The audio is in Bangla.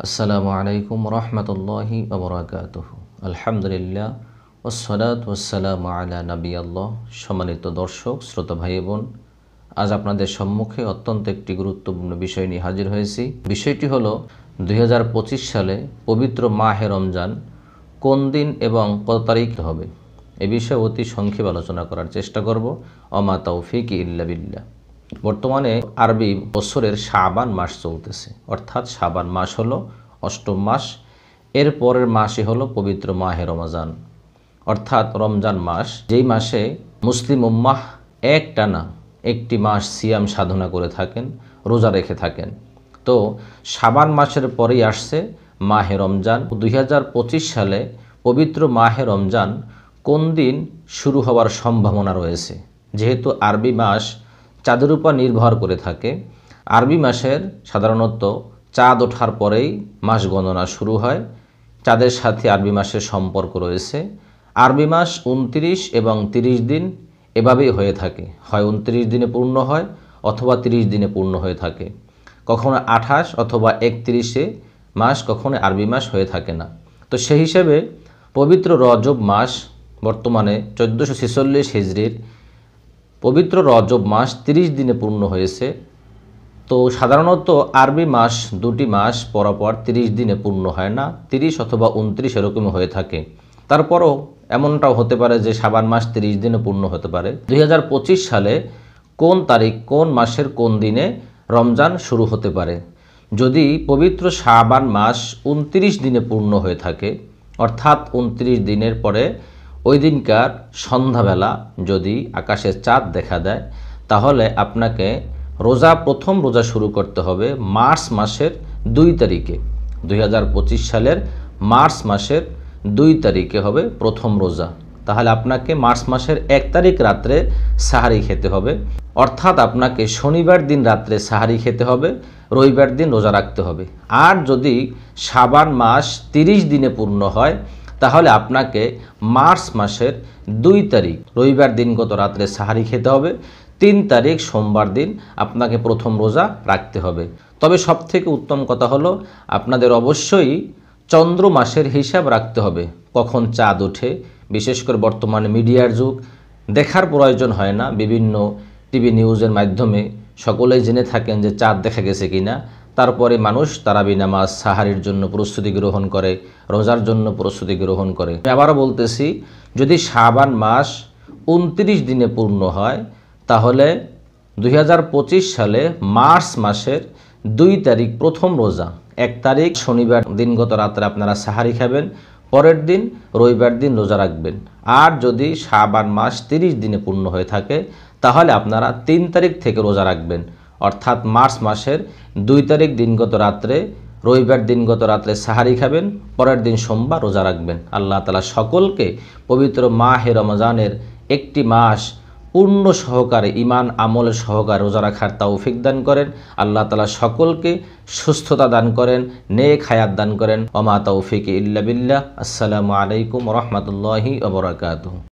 আসসালামু আলাইকুম রহমতুল্লাহি ওবরাকাতুহু। আলহামদুলিল্লাহ ওয়াসসালাতু ওয়াসসালামু আলা নবিয়্যিল্লাহ। সম্মানিত দর্শক, শ্রোতা ভাই বোন, আজ আপনাদের সম্মুখে অত্যন্ত একটি গুরুত্বপূর্ণ বিষয় নিয়ে হাজির হয়েছি। বিষয়টি হলো 2025 সালে পবিত্র মাহে রমজান কোন দিন এবং কত তারিখ হবে। এ বিষয়ে অতি সংক্ষেপে আলোচনা করার চেষ্টা করব। ওমা তাওফিক ইল্লা বিল্লাহ। বর্তমানে আরবি বছরের শাবান মাস চলতেছে, অর্থাৎ শাবান মাস হলো অষ্টম মাস। এর পরের মাসই হলো পবিত্র মাহে রমজান, অর্থাৎ রমজান মাস, যেই মাসে মুসলিম উম্মাহ একটানা একটি মাস সিয়াম সাধনা করে থাকেন, রোজা রেখে থাকেন। তো শাবান মাসের পরেই আসছে মাহে রমজান। 2025 সালে পবিত্র মাহে রমজান কোন দিন শুরু হওয়ার সম্ভাবনা রয়েছে। যেহেতু আরবি মাস চাঁদের উপর নির্ভর করে থাকে, আরবি মাসের সাধারণত চাঁদ ওঠার পরেই মাস গণনা শুরু হয়। চাঁদের সাথে আরবি মাসের সম্পর্ক রয়েছে। আরবি মাস 29 এবং 30 দিন এভাবেই হয়ে থাকে, হয় 29 দিনে পূর্ণ হয় অথবা 30 দিনে পূর্ণ হয়ে থাকে। কখনো 28 অথবা 31-এ মাস, কখনো আরবি মাস হয়ে থাকে না। তো সেই হিসেবে পবিত্র রজব মাস বর্তমানে 1446 হিজরির পবিত্র রজব মাস 30 দিনে পূর্ণ হয়েছে। তো সাধারণত আরবি মাস দুটি মাস পরপর 30 দিনে পূর্ণ হয় না, 30 অথবা 29 এরকম হয়ে থাকে। তারপরও এমনটাও হতে পারে যে শাবান মাস 30 দিনে পূর্ণ হতে পারে। 2025 সালে কোন তারিখ, কোন মাসের কোন দিনে রমজান শুরু হতে পারে। যদি পবিত্র শাবান মাস 29 দিনে পূর্ণ হয়ে থাকে, অর্থাৎ 29 দিনের পরে ওই দিনকার সন্ধ্যাবেলা যদি আকাশে চাঁদ দেখা দেয়, তাহলে আপনাকে প্রথম রোজা শুরু করতে হবে মার্চ মাসের 2 তারিখে। 2025 সালের মার্চ মাসের 2 তারিখে হবে প্রথম রোজা। তাহলে আপনাকে মার্চ মাসের 1 তারিখ রাত্রে সাহারি খেতে হবে, অর্থাৎ আপনাকে শনিবার দিন রাত্রে সাহারি খেতে হবে, রবিবার দিন রোজা রাখতে হবে। আর যদি শাবান মাস 30 দিনে পূর্ণ হয়, তাহলে আপনাকে মার্চ মাসের 2 তারিখ রবিবার দিনগত রাত্রে সাহারি খেতে হবে, 3 তারিখ সোমবার দিন আপনাকে প্রথম রোজা রাখতে হবে। তবে সবথেকে উত্তম কথা হলো আপনাদের অবশ্যই চন্দ্র মাসের হিসাব রাখতে হবে, কখন চাঁদ ওঠে। বিশেষ করে বর্তমানে মিডিয়ার যুগ, দেখার প্রয়োজন হয় না, বিভিন্ন টিভি নিউজের মাধ্যমে সকলেই জেনে থাকেন যে চাঁদ দেখা গেছে কিনা। তারপরে মানুষ তারাবি নামাজ, সাহারির জন্য প্রস্তুতি গ্রহণ করে, রোজার জন্য প্রস্তুতি গ্রহণ করে। আবারও বলতেছি, যদি শাবান মাস 29 দিনে পূর্ণ হয়, তাহলে 2025 সালে মার্চ মাসের 2 তারিখ প্রথম রোজা, 1 তারিখ শনিবার দিনগত রাত্রে আপনারা সাহারি খাবেন, পরের দিন রবিবার দিন রোজা রাখবেন। আর যদি শাবান মাস 30 দিনে পূর্ণ হয়ে থাকে, তাহলে আপনারা 3 তারিখ থেকে রোজা রাখবেন, অর্থাৎ মার্চ মাসের 2 তারিখ দিনগত রাত্রে, রবিবার দিনগত রাত্রে সাহারি খাবেন, পরের দিন সোমবার রোজা রাখবেন। আল্লাহ তাআলা সকলকে পবিত্র মাহে রমজানের একটি মাস পূর্ণ সহকারে ঈমান আমল সহকারে রোজা রাখার তৌফিক দান করেন। আল্লাহ তাআলা সকলকে সুস্থতা দান করেন, নেক হায়াত দান করেন। ওমা তাওফিক ইল্লা বিল্লাহ। আসসালামু আলাইকুম রহমতুল্লাহি ওয়া বারাকাতুহু।